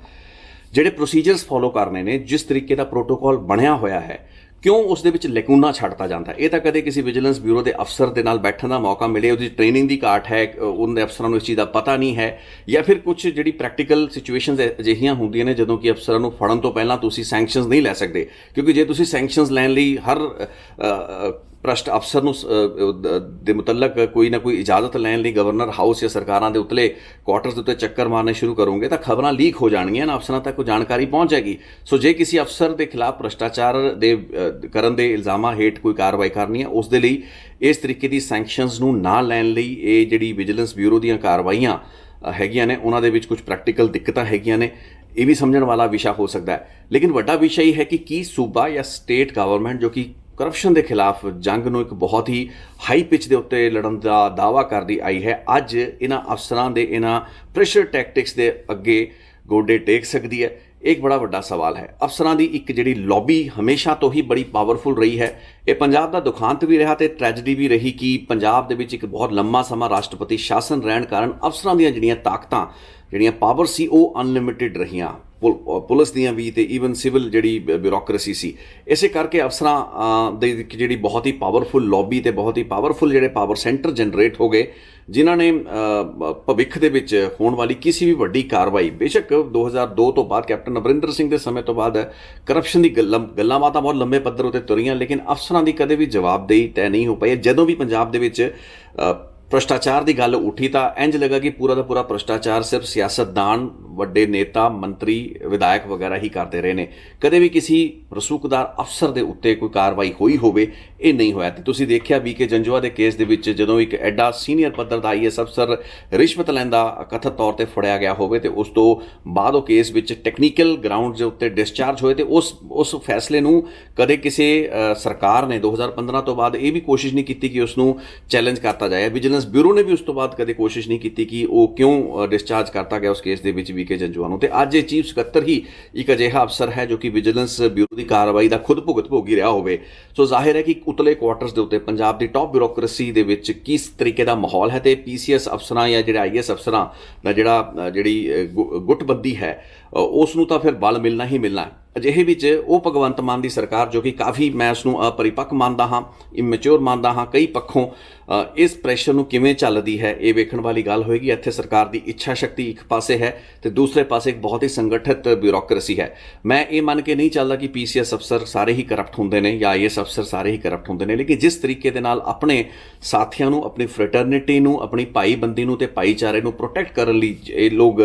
ਜਿਹੜੇ ਪ੍ਰੋਸੀਜਰਸ ਫੋਲੋ ਕਰਨੇ ਨੇ, ਜਿਸ ਤਰੀਕੇ ਦਾ ਪ੍ਰੋਟੋਕੋਲ ਬਣਿਆ ਹੋਇਆ ਹੈ, ਕਿਉਂ ਉਸ ਦੇ ਵਿੱਚ ਲੈਕੂਨਾ ਛੱਡਤਾ ਜਾਂਦਾ? ਇਹ ਤਾਂ ਕਦੇ ਕਿਸੇ ਵਿਜੀਲੈਂਸ ਬਿਊਰੋ ਦੇ ਅਫਸਰ ਦੇ ਨਾਲ ਬੈਠਣ ਦਾ ਮੌਕਾ ਮਿਲੇ, ਉਹਦੀ ਟ੍ਰੇਨਿੰਗ ਦੀ ਘਾਟ ਹੈ, ਉਹਨਾਂ ਦੇ ਅਫਸਰਾਂ ਨੂੰ ਇਸ ਚੀਜ਼ ਦਾ ਪਤਾ ਨਹੀਂ ਹੈ, ਜਾਂ ਫਿਰ ਕੁਝ ਜਿਹੜੀ ਪ੍ਰੈਕਟੀਕਲ ਸਿਚੁਏਸ਼ਨਸ ਅਜਿਹੀਆਂ ਹੁੰਦੀਆਂ ਨੇ ਜਦੋਂ ਕਿ ਅਫਸਰਾਂ ਨੂੰ ਫੜਨ ਤੋਂ ਪਹਿਲਾਂ ਤੁਸੀਂ ਸੈਂਕਸ਼ਨਸ ਨਹੀਂ ਲੈ ਸਕਦੇ, ਕਿਉਂਕਿ ਜੇ ਤੁਸੀਂ ਸੈਂਕਸ਼ਨਸ ਲੈਣ ਲਈ ਹਰ ਭ੍ਰਸ਼ਟ ਅਫਸਰ ਨੂੰ ਦੇ ਮੁਤਲਕ ਕੋਈ ਨਾ ਕੋਈ ਇਜਾਜ਼ਤ ਲੈਣ ਲਈ ਗਵਰਨਰ ਹਾਊਸ ਜਾਂ ਸਰਕਾਰਾਂ ਦੇ ਉਤਲੇ ਕੁਆਟਰਸ ਦੇ ਉੱਤੇ ਚੱਕਰ ਮਾਰਨੇ ਸ਼ੁਰੂ ਕਰੋਗੇ ਤਾਂ ਖਬਰਾਂ ਲੀਕ ਹੋ ਜਾਣਗੀਆਂ ਨਾ, ਅਫਸਰਾਂ ਤੱਕ ਉਹ ਜਾਣਕਾਰੀ ਪਹੁੰਚ ਜਾਏਗੀ। ਸੋ ਜੇ ਕਿਸੇ ਅਫਸਰ ਦੇ ਖਿਲਾਫ ਭ੍ਰਸ਼ਟਾਚਾਰ ਦੇ ਕਰਨ ਦੇ ਇਲਜ਼ਾਮਾਂ ਹੇਠ ਕੋਈ ਕਾਰਵਾਈ ਕਰਨੀ ਹੈ, ਉਸ ਦੇ ਲਈ ਇਸ ਤਰੀਕੇ ਦੀ ਸੈਂਕਸ਼ਨਸ ਨੂੰ ਨਾ ਲੈਣ ਲਈ ਇਹ ਜਿਹੜੀ ਵਿਜੀਲੈਂਸ ਬਿਊਰੋ ਦੀਆਂ ਕਾਰਵਾਈਆਂ ਹੈਗੀਆਂ ਨੇ ਉਹਨਾਂ ਦੇ ਵਿੱਚ ਕੁਝ ਪ੍ਰੈਕਟੀਕਲ ਦਿੱਕਤਾਂ ਹੈਗੀਆਂ ਨੇ, ਇਹ ਵੀ ਸਮਝਣ ਵਾਲਾ ਵਿਸ਼ਾ ਹੋ ਸਕਦਾ ਹੈ। ਲੇਕਿਨ ਵੱਡਾ ਵਿਸ਼ਾ ਇਹ ਹੈ ਕਿ ਕੀ ਸੂਬਾ ਜਾਂ ਸਟੇਟ ਗਵਰਨਮੈਂਟ ਜੋ ਕਿ ਕਰਪਸ਼ਨ ਦੇ ਖਿਲਾਫ ਜੰਗ ਨੂੰ ਇੱਕ ਬਹੁਤ ਹੀ ਹਾਈ ਪਿਚ ਦੇ ਉੱਤੇ ਲੜਨ ਦਾ ਦਾਅਵਾ ਕਰਦੀ ਆਈ ਹੈ, ਅੱਜ ਇਹਨਾਂ ਅਫਸਰਾਂ ਦੇ ਇਹਨਾਂ ਪ੍ਰੈਸ਼ਰ ਟੈਕਟਿਕਸ ਦੇ ਅੱਗੇ ਗੋਡੇ ਟੇਕ ਸਕਦੀ ਹੈ? ਇੱਕ ਬੜਾ ਵੱਡਾ ਸਵਾਲ ਹੈ। ਅਫਸਰਾਂ ਦੀ ਇੱਕ ਜਿਹੜੀ ਲੌਬੀ ਹਮੇਸ਼ਾ ਤੋਂ ਹੀ ਬੜੀ ਪਾਵਰਫੁਲ ਰਹੀ ਹੈ। ਇਹ ਪੰਜਾਬ ਦਾ ਦੁਖਾਂਤ ਵੀ ਰਿਹਾ ਤੇ ਟ੍ਰੈਜਡੀ ਵੀ ਰਹੀ ਕਿ ਪੰਜਾਬ ਦੇ ਵਿੱਚ ਇੱਕ ਬਹੁਤ ਲੰਮਾ ਸਮਾਂ ਰਾਸ਼ਟਰਪਤੀ ਸ਼ਾਸਨ ਰਹਿਣ ਕਾਰਨ ਅਫਸਰਾਂ ਦੀਆਂ ਜਿਹੜੀਆਂ ਤਾਕਤਾਂ, ਜਿਹੜੀਆਂ ਪਾਵਰ ਸੀ, ਉਹ ਅਨਲਿਮਿਟਿਡ ਰਹੀਆਂ, ਪੁਲਿਸ ਦੀਆਂ ਵੀ ਤੇ ਈਵਨ ਸਿਵਲ ਜਿਹੜੀ ਬਿਊਰੋਕ੍ਰੇਸੀ ਸੀ। ਇਸੇ ਕਰਕੇ ਅਫਸਰਾਂ ਦੀ ਜਿਹੜੀ ਬਹੁਤ ਹੀ ਪਾਵਰਫੁਲ ਲੌਬੀ ਤੇ ਬਹੁਤ ਹੀ ਪਾਵਰਫੁਲ ਜਿਹੜੇ ਪਾਵਰ ਸੈਂਟਰ ਜਨਰੇਟ ਹੋ ਗਏ, ਜਿਨ੍ਹਾਂ ਨੇ ਭਵਿੱਖ ਦੇ ਵਿੱਚ ਹੋਣ ਵਾਲੀ ਕਿਸੇ ਵੀ ਵੱਡੀ ਕਾਰਵਾਈ, ਬੇਸ਼ੱਕ 2002 ਤੋਂ ਬਾਅਦ ਕੈਪਟਨ ਅਮਰਿੰਦਰ ਸਿੰਘ ਦੇ ਸਮੇਂ ਤੋਂ ਬਾਅਦ ਕਰਪਸ਼ਨ ਦੀ ਗੱਲਾਂ ਬਾਤਾਂ ਬਹੁਤ ਲੰਮੇ ਪੱਧਰ ਉੱਤੇ ਤੁਰੀਆਂ, ਲੇਕਿਨ ਅਫਸਰਾਂ ਦੀ ਕਦੇ ਵੀ ਜਵਾਬਦੇਹੀ ਤੈਅ ਨਹੀਂ ਹੋ ਪਾਈ। ਜਦੋਂ ਵੀ ਪੰਜਾਬ ਦੇ ਵਿੱਚ ਭ੍ਰਸ਼ਟਾਚਾਰ ਦੀ ਗੱਲ ਉੱਠੀ ਤਾਂ ਇੰਝ ਲੱਗਾ ਕਿ ਪੂਰਾ ਦਾ ਪੂਰਾ ਭ੍ਰਸ਼ਟਾਚਾਰ ਸਿਰਫ ਸਿਆਸਤਦਾਨ, ਵੱਡੇ ਨੇਤਾ, ਮੰਤਰੀ, ਵਿਧਾਇਕ ਵਗੈਰਾ ਹੀ ਕਰਦੇ ਰਹੇ ਨੇ। ਕਦੇ ਵੀ ਕਿਸੇ ਰਸੂਖਦਾਰ ਅਫਸਰ ਦੇ ਉੱਤੇ ਕੋਈ ਕਾਰਵਾਈ ਹੋਈ ਹੋਵੇ, ਇਹ ਨਹੀਂ ਹੋਇਆ। ਤੇ ਤੁਸੀਂ ਦੇਖਿਆ ਵੀਕੇ ਜੰਜੂਆ ਦੇ ਕੇਸ ਦੇ ਵਿੱਚ ਜਦੋਂ ਇੱਕ ਐਡਾ ਸੀਨੀਅਰ ਪੱਧਰ ਦਾ IAS ਅਫਸਰ ਰਿਸ਼ਵਤ ਲੈਂਦਾ ਕਥਿਤ ਤੌਰ ਤੇ ਫੜਿਆ ਗਿਆ ਹੋਵੇ ਤੇ ਉਸ ਤੋਂ ਬਾਅਦ ਉਹ ਕੇਸ ਵਿੱਚ ਟੈਕਨੀਕਲ ਗਰਾਊਂਡ ਦੇ ਉੱਤੇ ਡਿਸਚਾਰਜ ਹੋਏ ਤੇ ਉਸ ਫੈਸਲੇ ਨੂੰ ਕਦੇ ਕਿਸੇ ਸਰਕਾਰ ਨੇ 2015 ਤੋਂ ਬਾਅਦ ਇਹ ਵੀ ਕੋਸ਼ਿਸ਼ ਨਹੀਂ ਕੀਤੀ ਕਿ ਉਸ ਨੂੰ ਚੈਲੰਜ ਕਰਤਾ ਜਾਏ। ਵਿਜੀਲੈਂਸ ਬਿਊਰੋ ਨੇ ਵੀ ਉਸ ਤੋਂ ਬਾਅਦ ਕਦੇ ਕੋਸ਼ਿਸ਼ ਨਹੀਂ ਕੀਤੀ ਕਿ ਉਹ ਕਿਉਂ ਡਿਸਚਾਰਜ ਕਰਤਾ ਗਿਆ ਉਸ ਕੇਸ ਦੇ ਵਿੱਚ ਵੀਕੇ ਜੰਜੂਆ ਨੂੰ। ਤੇ ਅੱਜ ਇਹ ਚੀਫ ਸਕੱਤਰ ਹੀ ਇੱਕ ਅਜਿਹਾ ਅਫਸਰ ਹੈ ਜੋ ਕਿ ਵਿਜੀਲੈਂਸ ਬਿਊਰੋ ਦੀ ਕਾਰਵਾਈ ਦਾ ਖੁਦ ਭੁਗਤ ਭੋਗੀ ਰਿਹਾ ਹੋਵੇ। ਸੋ ਜ਼ਾਹਿਰ ਹੈ ਕਿ ਉਤਲੇ ਕੁਆਟਰਸ ਦੇ ਉੱਤੇ ਪੰਜਾਬ ਦੀ ਟੌਪ ਬਿਊਰੋਕ੍ਰੇਸੀ ਦੇ ਵਿੱਚ ਕਿਸ ਤਰੀਕੇ ਦਾ ਮਾਹੌਲ ਹੈ ਤੇ PCS ਅਫਸਰਾਂ ਜਾਂ ਜਿਹੜੇ IAS ਅਫਸਰਾਂ ਦਾ ਜਿਹੜੀ ਗੁੱਟਬੰਦੀ ਹੈ ਉਸ ਨੂੰ ਤਾਂ ਫਿਰ ਬਲ ਮਿਲਣਾ ਹੀ ਮਿਲਣਾ ਹੈ। ਅਜਿਹੇ ਵਿੱਚ ਉਹ ਭਗਵੰਤ ਮਾਨ ਦੀ ਸਰਕਾਰ ਜੋ ਕਿ ਕਾਫੀ ਮੈਂ ਉਸ ਨੂੰ ਅਪਰਿਪੱਕ ਮੰਨਦਾ ਹਾਂ, ਇਮੈਚੁਰ ਮੰਨਦਾ ਹਾਂ ਕਈ ਪੱਖੋਂ, ਇਸ ਪ੍ਰੈਸ਼ਰ ਨੂੰ ਕਿਵੇਂ ਝੱਲਦੀ ਹੈ ਇਹ ਵੇਖਣ ਵਾਲੀ ਗੱਲ ਹੋਏਗੀ। ਇੱਥੇ ਸਰਕਾਰ ਦੀ ਇੱਛਾ ਸ਼ਕਤੀ ਇੱਕ ਪਾਸੇ ਹੈ ਤੇ ਦੂਸਰੇ ਪਾਸੇ ਇੱਕ ਬਹੁਤ ਹੀ ਸੰਗਠਿਤ ਬਿਊਰੋਕਰੇਸੀ ਹੈ। ਮੈਂ ਇਹ ਮੰਨ ਕੇ ਨਹੀਂ ਚੱਲਦਾ ਕਿ ਪੀਸੀਐਸ ਅਫਸਰ ਸਾਰੇ ਹੀ ਕਰਪਟ ਹੁੰਦੇ ਨੇ ਜਾਂ ਆਈਐਸ ਅਫਸਰ ਸਾਰੇ ਹੀ ਕਰਪਟ ਹੁੰਦੇ ਨੇ, ਲੇਕਿਨ ਜਿਸ ਤਰੀਕੇ ਦੇ ਨਾਲ ਆਪਣੇ ਸਾਥੀਆਂ ਨੂੰ, ਆਪਣੀ ਫਰੈਟਰਨਿਟੀ ਨੂੰ, ਆਪਣੀ ਭਾਈਬੰਦੀ ਨੂੰ ਤੇ ਭਾਈਚਾਰੇ ਨੂੰ ਪ੍ਰੋਟੈਕਟ ਕਰਨ ਲਈ ਇਹ ਲੋਕ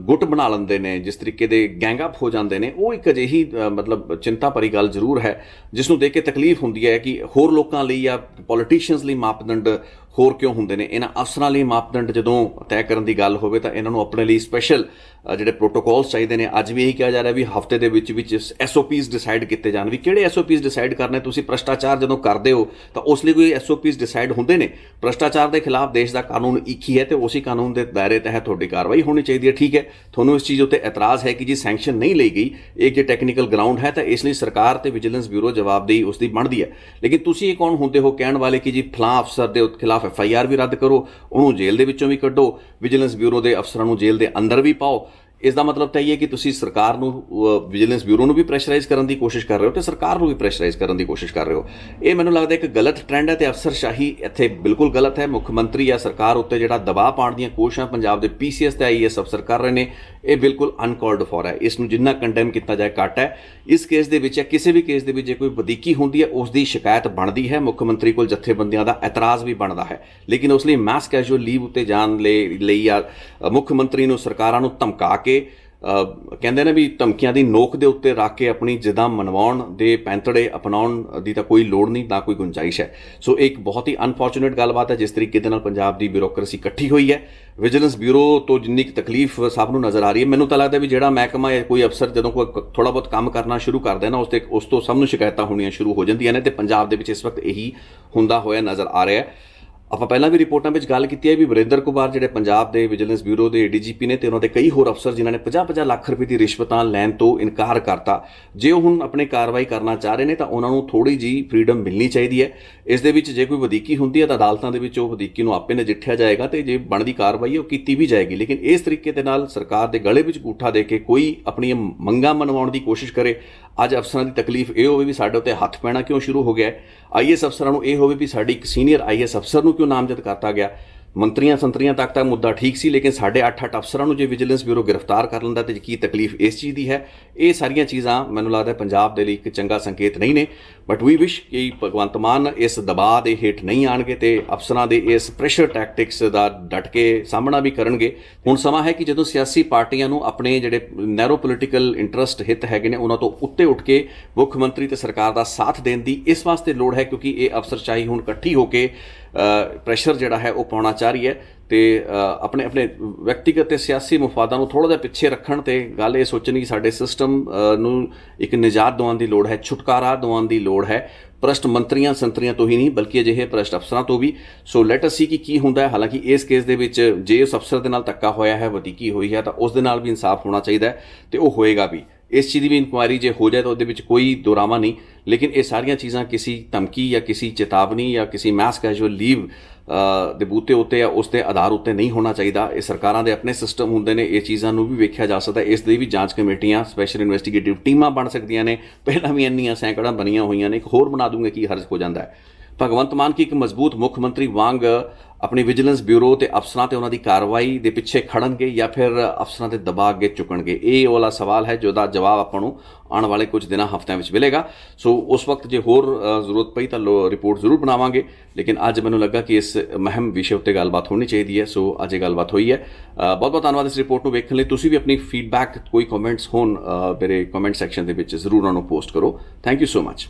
ਗੁੱਟ ਬਣਾ ਲੈਂਦੇ ਨੇ, ਜਿਸ ਤਰੀਕੇ ਦੇ ਗੈਂਗ ਅਪ ਹੋ ਜਾਂਦੇ ਨੇ, ਉਹ ਇੱਕ ਅਜਿਹੀ ਮਤਲਬ ਚਿੰਤਾ ਭਰੀ ਗੱਲ ਜ਼ਰੂਰ ਹੈ ਜਿਸ ਨੂੰ ਦੇਖ ਕੇ ਤਕਲੀਫ ਹੁੰਦੀ ਹੈ ਕਿ ਹੋਰ ਲੋਕਾਂ ਲਈ ਜਾਂ ਪੋਲੀਟੀਸ਼ੀਅਨਸ ਲਈ ਮਾਪਦੰਡ ਹੋਰ ਕਿਉਂ ਹੁੰਦੇ ਨੇ। ਇਹਨਾਂ ਅਫਸਰਾਂ ਲਈ ਮਾਪਦੰਡ ਜਦੋਂ ਤੈਅ ਕਰਨ ਦੀ ਗੱਲ ਹੋਵੇ ਤਾਂ ਇਹਨਾਂ ਨੂੰ ਆਪਣੇ ਲਈ ਸਪੈਸ਼ਲ ਜਿਹੜੇ ਪ੍ਰੋਟੋਕੋਲਸ ਚਾਹੀਦੇ ਨੇ। ਅੱਜ ਵੀ ਇਹੀ ਕਿਹਾ ਜਾ ਰਿਹਾ ਵੀ ਹਫ਼ਤੇ ਦੇ ਵਿੱਚ ਐਸਓਪੀਜ਼ ਡਿਸਾਈਡ ਕੀਤੇ ਜਾਣ। ਵੀ ਕਿਹੜੇ ਐਸਓਪੀਜ਼ ਡਿਸਾਈਡ ਕਰਨੇ? ਤੁਸੀਂ ਭ੍ਰਸ਼ਟਾਚਾਰ ਜਦੋਂ ਕਰਦੇ ਹੋ ਤਾਂ ਉਸ ਲਈ ਕੋਈ ਐਸਓਪੀਜ਼ ਡਿਸਾਈਡ ਹੁੰਦੇ ਨੇ। ਭ੍ਰਸ਼ਟਾਚਾਰ ਦੇ ਖਿਲਾਫ ਦੇਸ਼ ਦਾ ਕਾਨੂੰਨ ਇੱਕ ਹੀ ਹੈ ਤੇ ਉਸੇ ਕਾਨੂੰਨ ਦੇ ਦਾਇਰੇ ਤਹਿਤ ਤੁਹਾਡੀ ਕਾਰਵਾਈ ਹੋਣੀ ਚਾਹੀਦੀ ਹੈ। ਠੀਕ ਹੈ, ਤੁਹਾਨੂੰ ਇਸ ਚੀਜ਼ ਉੱਤੇ ਇਤਰਾਜ਼ ਹੈ ਕਿ ਜੀ ਸੈਂਕਸ਼ਨ ਨਹੀਂ ਲਈ ਗਈ, ਇਹ ਜੇ ਟੈਕਨੀਕਲ ਗਰਾਊਂਡ ਹੈ ਤਾਂ ਇਸ ਲਈ ਸਰਕਾਰ ਤੇ ਵਿਜੀਲੈਂਸ ਬਿਊਰੋ ਜਵਾਬਦੇਹੀ ਉਸ ਦੀ ਬਣਦੀ ਹੈ। ਲੇਕਿਨ ਤੁਸੀਂ ਇਹ ਕੌਣ ਹੁੰਦੇ ਹੋ ਕਹਿਣ ਵਾਲੇ ਕਿ ਜੀ ਫਲਾਂ ਅਫਸਰ ਦੇ ਖਿਲਾਫ FIR ਵੀ ਰੱਦ ਕਰੋ, ਉਹਨੂੰ ਜੇਲ੍ਹ ਦੇ ਵਿੱਚੋਂ ਵੀ ਕੱਢੋ, ਵਿਜੀਲੈਂਸ ਬਿਊਰੋ ਦੇ ਅਫਸਰਾਂ ਨੂੰ ਜੇਲ੍ਹ ਦੇ ਅੰਦਰ ਵੀ ਪਾਓ। ਇਸ ਦਾ ਮਤਲਬ ਤਾਂ ਇਹ ਹੈ ਕਿ ਤੁਸੀਂ ਸਰਕਾਰ ਨੂੰ, ਵਿਜੀਲੈਂਸ ਬਿਊਰੋ ਨੂੰ ਵੀ ਪ੍ਰੈਸ਼ਰਾਈਜ਼ ਕਰਨ ਦੀ ਕੋਸ਼ਿਸ਼ ਕਰ ਰਹੇ ਹੋ ਤੇ ਸਰਕਾਰ ਨੂੰ ਵੀ ਪ੍ਰੈਸ਼ਰਾਈਜ਼ ਕਰਨ ਦੀ ਕੋਸ਼ਿਸ਼ ਕਰ ਰਹੇ ਹੋ। ਇਹ ਮੈਨੂੰ ਲੱਗਦਾ ਇੱਕ ਗਲਤ ਟ੍ਰੈਂਡ ਹੈ ਤੇ ਅਫਸਰਸ਼ਾਹੀ ਇੱਥੇ ਬਿਲਕੁਲ ਗਲਤ ਹੈ। ਮੁੱਖ ਮੰਤਰੀ ਜਾਂ ਸਰਕਾਰ ਉੱਤੇ ਜਿਹੜਾ ਦਬਾਅ ਪਾਉਣ ਦੀਆਂ ਕੋਸ਼ਿਸ਼ਾਂ ਪੰਜਾਬ ਦੇ PCS ਤੇ IAS ਅਫਸਰ ਕਰ ਰਹੇ ਨੇ, ਇਹ ਬਿਲਕੁਲ ਅਨਕਾਲਡ ਫੋਰ ਹੈ। ਇਸ ਨੂੰ ਜਿੰਨਾ ਕੰਡੈਮ ਕੀਤਾ ਜਾਏ ਘੱਟ ਹੈ। ਇਸ ਕੇਸ ਦੇ ਵਿੱਚ ਜਾਂ ਕਿਸੇ ਵੀ ਕੇਸ ਦੇ ਵਿੱਚ ਜੇ ਕੋਈ ਵਧੀਕੀ ਹੁੰਦੀ ਹੈ ਉਸ ਦੀ ਸ਼ਿਕਾਇਤ ਬਣਦੀ ਹੈ, ਮੁੱਖ ਮੰਤਰੀ ਕੋਲ ਜਥੇਬੰਦੀਆਂ ਦਾ ਇਤਰਾਜ਼ ਵੀ ਬਣਦਾ ਹੈ। ਲੇਕਿਨ ਉਸ ਲਈ ਮੈਸ ਕੈਜੂਅਲ ਲੀਵ ਉੱਤੇ ਜਾਣ ਲਈ ਜਾਂ ਮੁੱਖ ਮੰਤਰੀ ਨੂੰ ਸਰਕਾਰਾਂ ਨੂੰ ਧਮਕਾ ਕੇ ਕਹਿੰਦੇ ਨੇ ਵੀ ਧਮਕੀਆਂ ਦੀ ਨੋਕ ਦੇ ਉੱਤੇ ਰੱਖ ਕੇ ਆਪਣੀ ਜਿੱਦਾਂ ਮਨਵਾਉਣ ਦੇ ਪੈਂਤੜੇ ਅਪਣਾਉਣ ਦੀ ਤਾਂ ਕੋਈ ਲੋੜ ਨਹੀਂ, ਨਾ ਕੋਈ ਗੁੰਜਾਇਸ਼ ਹੈ। ਸੋ ਇੱਕ ਬਹੁਤ ਹੀ ਅਨਫੋਰਚੂਨੇਟ ਗੱਲਬਾਤ ਹੈ ਜਿਸ ਤਰੀਕੇ ਦੇ ਨਾਲ ਪੰਜਾਬ ਦੀ ਬਿਊਰੋਕਰੇਸੀ ਇਕੱਠੀ ਹੋਈ ਹੈ। ਵਿਜੀਲੈਂਸ ਬਿਊਰੋ ਤੋਂ ਜਿੰਨੀ ਕੁ ਤਕਲੀਫ ਸਭ ਨੂੰ ਨਜ਼ਰ ਆ ਰਹੀ ਹੈ, ਮੈਨੂੰ ਤਾਂ ਲੱਗਦਾ ਵੀ ਜਿਹੜਾ ਮਹਿਕਮਾ ਕੋਈ ਅਫਸਰ ਜਦੋਂ ਕੋਈ ਥੋੜ੍ਹਾ ਬਹੁਤ ਕੰਮ ਕਰਨਾ ਸ਼ੁਰੂ ਕਰਦਾ ਨਾ ਉਸ ਤੋਂ ਸਭ ਨੂੰ ਸ਼ਿਕਾਇਤਾਂ ਹੋਣੀਆਂ ਸ਼ੁਰੂ ਹੋ ਜਾਂਦੀਆਂ ਨੇ ਤੇ ਪੰਜਾਬ ਦੇ ਵਿੱਚ ਇਸ ਵਕਤ ਇਹੀ ਹੁੰਦਾ ਹੋਇਆ ਨਜ਼ਰ ਆ ਰਿਹਾ ਹੈ। ਆਪਾਂ ਪਹਿਲਾਂ ਵੀ ਰਿਪੋਰਟਾਂ ਵਿੱਚ ਗੱਲ ਕੀਤੀ ਹੈ ਵੀ ਵਰਿੰਦਰ ਕੁਮਾਰ ਜਿਹੜੇ ਪੰਜਾਬ ਦੇ ਵਿਜੀਲੈਂਸ ਬਿਊਰੋ ਦੇ DGP ਨੇ ਤੇ ਉਹਨਾਂ ਦੇ ਕਈ ਹੋਰ ਅਫਸਰ ਜਿਨ੍ਹਾਂ ਨੇ 50-50 ਲੱਖ ਰੁਪਏ ਦੀ ਰਿਸ਼ਵਤਾਂ ਲੈਣ ਤੋਂ ਇਨਕਾਰ ਕਰਤਾ। ਜੇ ਉਹ ਹੁਣ ਆਪਣੀ ਕਾਰਵਾਈ ਕਰਨਾ ਚਾਹ ਰਹੇ ਨੇ ਤਾਂ ਉਹਨਾਂ ਨੂੰ ਥੋੜ੍ਹੀ ਜਿਹੀ ਫਰੀडम ਮਿਲਣੀ ਚਾਹੀਦੀ ਹੈ। ਇਸ ਦੇ ਵਿੱਚ ਜੇ ਕੋਈ ਵਧੀਕੀ ਹੁੰਦੀ ਹੈ ਤਾਂ ਅਦਾਲਤਾਂ ਦੇ ਵਿੱਚ ਉਹ ਵਧੀਕੀ ਨੂੰ ਆਪੇ ਨਜਿੱਠਿਆ ਜਾਏਗਾ ਤੇ ਜੇ ਬਣਦੀ ਕਾਰਵਾਈ ਉਹ ਕੀਤੀ ਵੀ ਜਾਏਗੀ। ਲੇਕਿਨ ਇਸ ਤਰੀਕੇ ਦੇ ਨਾਲ ਸਰਕਾਰ ਦੇ ਗਲੇ ਵਿੱਚ ਗੂਠਾ ਦੇ ਕੇ ਕੋਈ ਆਪਣੀਆਂ ਮੰਗਾਂ ਮਨਵਾਉਣ ਦੀ ਕੋਸ਼ਿਸ਼ ਕਰੇ। ਅੱਜ ਅਫਸਰਾਂ ਦੀ ਤਕਲੀਫ ਇਹ ਹੋਵੇ ਵੀ ਸਾਡੇ ਉੱਤੇ ਹੱਥ ਪੈਣਾ ਕਿਉਂ ਸ਼ੁਰੂ ਹੋ ਗਿਆ ਹੈ। IAS ਅਫਸਰਾਂ ਨੂੰ ਇਹ ਹੋਵੇ ਵੀ ਸਾਡੀ ਇੱਕ ਸੀਨੀਅਰ IAS ਅਫਸਰ ਨੂੰ ਕਿਉਂ ਨਾਮਜ਼ਦ ਕਰਤਾ ਗਿਆ। ਮੰਤਰੀਆਂ ਸੰਤਰੀਆਂ ਤੱਕ ਤਾਂ ਮੁੱਦਾ ਠੀਕ ਸੀ, ਲੇਕਿਨ ਸਾਡੇ 8 ਅਫਸਰਾਂ ਨੂੰ ਜੇ ਵਿਜੀਲੈਂਸ ਬਿਊਰੋ ਗ੍ਰਿਫਤਾਰ ਕਰ ਲੈਂਦਾ ਤੇ ਕੀ ਤਕਲੀਫ ਇਸ ਚੀਜ਼ ਦੀ ਹੈ। ਇਹ ਸਾਰੀਆਂ ਚੀਜ਼ਾਂ ਮੈਨੂੰ ਲੱਗਦਾ ਪੰਜਾਬ ਦੇ ਲਈ ਇੱਕ ਚੰਗਾ ਸੰਕੇਤ ਨਹੀਂ ਨੇ। ਬਟ ਵੀ ਵਿਸ਼ ਕਿ ਭਗਵੰਤ ਮਾਨ ਇਸ ਦਬਾਅ ਦੇ ਹੇਠ ਨਹੀਂ ਆਣਗੇ ਤੇ ਅਫਸਰਾਂ ਦੇ ਇਸ ਪ੍ਰੈਸ਼ਰ ਟੈਕਟਿਕਸ ਦਾ ਡਟ ਕੇ ਸਾਹਮਣਾ ਵੀ ਕਰਨਗੇ। ਹੁਣ ਸਮਾਂ ਹੈ ਕਿ ਜਦੋਂ ਸਿਆਸੀ ਪਾਰਟੀਆਂ ਨੂੰ ਆਪਣੇ ਜਿਹੜੇ ਨੈਰੋ ਪੋਲੀਟੀਕਲ ਇੰਟਰਸਟ ਹਿੱਤ ਹੈਗੇ ਨੇ ਉਹਨਾਂ ਤੋਂ ਉੱਤੇ ਉੱਠ ਕੇ ਮੁੱਖ ਮੰਤਰੀ ਤੇ ਸਰਕਾਰ ਦਾ ਸਾਥ ਦੇਣ ਦੀ ਇਸ ਵਾਸਤੇ ਲੋੜ ਹੈ ਕਿਉਂਕਿ ਇਹ ਅਫਸਰਸ਼ਾਹੀ ਹੁਣ ਇਕੱਠੀ ਹੋ ਕੇ ਪ੍ਰੈਸ਼ਰ ਜਿਹੜਾ ਹੈ ਉਹ ਪਾਉਣਾ ਚਾਹ ਰਹੀ ਹੈ ਤੇ ਆਪਣੇ ਵਿਅਕਤੀਗਤ ਤੇ ਸਿਆਸੀ ਮੁਫਾਦਾਂ ਨੂੰ ਥੋੜ੍ਹਾ ਜਿਹਾ ਪਿੱਛੇ ਰੱਖਣ ਤੇ ਗੱਲ ਇਹ ਸੋਚਣੀ ਕਿ ਸਾਡੇ ਸਿਸਟਮ ਨੂੰ ਇੱਕ ਨਿਜਾਤ ਦਿਵਾਉਣ ਦੀ ਲੋੜ ਹੈ, ਛੁਟਕਾਰਾ ਦਿਵਾਉਣ ਦੀ ਲੋੜ ਹੈ ਭ੍ਰਸ਼ਟ ਮੰਤਰੀਆਂ ਸੰਤਰੀਆਂ ਤੋਂ ਹੀ ਨਹੀਂ ਬਲਕਿ ਅਜਿਹੇ ਭ੍ਰਸ਼ਟ ਅਫਸਰਾਂ ਤੋਂ ਵੀ। ਸੋ ਲੈਟ ਅਸ ਸੀ ਕਿ ਕੀ ਹੁੰਦਾ ਹੈ। ਹਾਲਾਂਕਿ ਇਸ ਕੇਸ ਦੇ ਵਿੱਚ ਜੇ ਉਸ ਅਫਸਰ ਦੇ ਨਾਲ ਧੱਕਾ ਹੋਇਆ ਹੈ, ਵਧੀਕੀ ਹੋਈ ਹੈ ਤਾਂ ਉਸ ਦੇ ਨਾਲ ਵੀ ਇਨਸਾਫ ਹੋਣਾ ਚਾਹੀਦਾ ਹੈ ਤੇ ਉਹ ਹੋਏਗਾ ਵੀ। ਇਸ ਚੀਜ਼ ਦੀ ਵੀ ਇਨਕੁਆਇਰੀ ਜੇ ਹੋ ਜਾਏ ਤਾਂ ਉਹਦੇ ਵਿੱਚ ਕੋਈ ਦੁਰਾਵਾ ਨਹੀਂ। ਲੇਕਿਨ ਇਹ ਸਾਰੀਆਂ ਚੀਜ਼ਾਂ ਕਿਸੇ ਧਮਕੀ ਜਾਂ ਕਿਸੇ ਚੇਤਾਵਨੀ ਜਾਂ ਕਿਸੇ ਮੈਸ ਕੈਜੂਅਲ ਲੀਵ ਦੇ ਬੂਤੇ ਉੱਤੇ ਜਾਂ ਉਸ ਦੇ ਆਧਾਰ ਉੱਤੇ ਨਹੀਂ ਹੋਣਾ ਚਾਹੀਦਾ। ਇਹ ਸਰਕਾਰਾਂ ਦੇ ਆਪਣੇ ਸਿਸਟਮ ਹੁੰਦੇ ਨੇ, ਇਹ ਚੀਜ਼ਾਂ ਨੂੰ ਵੀ ਵੇਖਿਆ ਜਾ ਸਕਦਾ। ਇਸ ਲਈ ਵੀ ਜਾਂਚ ਕਮੇਟੀਆਂ, ਸਪੈਸ਼ਲ ਇਨਵੈਸਟੀਗੇਟਿਵ ਟੀਮਾਂ ਬਣ ਸਕਦੀਆਂ ਨੇ। ਪਹਿਲਾਂ ਵੀ ਇੰਨੀਆਂ ਸੈਂਕੜਾਂ ਬਣੀਆਂ ਹੋਈਆਂ ਨੇ, ਇੱਕ ਹੋਰ ਬਣਾ ਦੂੰਗੇ ਕੀ ਹਰਜ ਹੋ ਜਾਂਦਾ ਹੈ। ਭਗਵੰਤ ਮਾਨ ਕੀ ਇੱਕ ਮਜ਼ਬੂਤ ਮੁੱਖ ਮੰਤਰੀ ਵਾਂਗ ਆਪਣੀ ਵਿਜੀਲੈਂਸ ਬਿਊਰੋ ਤੇ ਅਫਸਰਾਂ ਤੇ ਉਹਨਾਂ ਦੀ ਕਾਰਵਾਈ ਦੇ ਪਿੱਛੇ ਖੜਨਗੇ ਜਾਂ ਫਿਰ ਅਫਸਰਾਂ ਦੇ ਦਬਾਅ ਅੱਗੇ ਚੁੱਕਣਗੇ, ਇਹ ਵਾਲਾ ਸਵਾਲ ਹੈ ਜਿਹਦਾ ਜਵਾਬ ਆਪਾਂ ਨੂੰ ਆਉਣ ਵਾਲੇ ਕੁਝ ਦਿਨਾਂ ਹਫ਼ਤਿਆਂ ਵਿੱਚ ਮਿਲੇਗਾ। ਸੋ ਉਸ ਵਕਤ ਜੇ ਹੋਰ ਜ਼ਰੂਰਤ ਪਈ ਤਾਂ ਰਿਪੋਰਟ ਜ਼ਰੂਰ ਬਣਾਵਾਂਗੇ। ਲੇਕਿਨ ਅੱਜ ਮੈਨੂੰ ਲੱਗਾ ਕਿ ਇਸ ਅਹਿਮ ਵਿਸ਼ੇ ਉੱਤੇ ਗੱਲਬਾਤ ਹੋਣੀ ਚਾਹੀਦੀ ਹੈ। ਸੋ ਅੱਜ ਇਹ ਗੱਲਬਾਤ ਹੋਈ ਹੈ। ਬਹੁਤ ਬਹੁਤ ਧੰਨਵਾਦ ਇਸ ਰਿਪੋਰਟ ਨੂੰ ਵੇਖਣ ਲਈ। ਤੁਸੀਂ ਵੀ ਆਪਣੀ ਫੀਡਬੈਕ, ਕੋਈ ਕਮੈਂਟਸ ਹੋਣ ਮੇਰੇ ਕਮੈਂਟ ਸੈਕਸ਼ਨ ਦੇ ਵਿੱਚ ਜ਼ਰੂਰ ਉਹਨਾਂ ਨੂੰ ਪੋਸਟ ਕਰੋ। Thank you so much.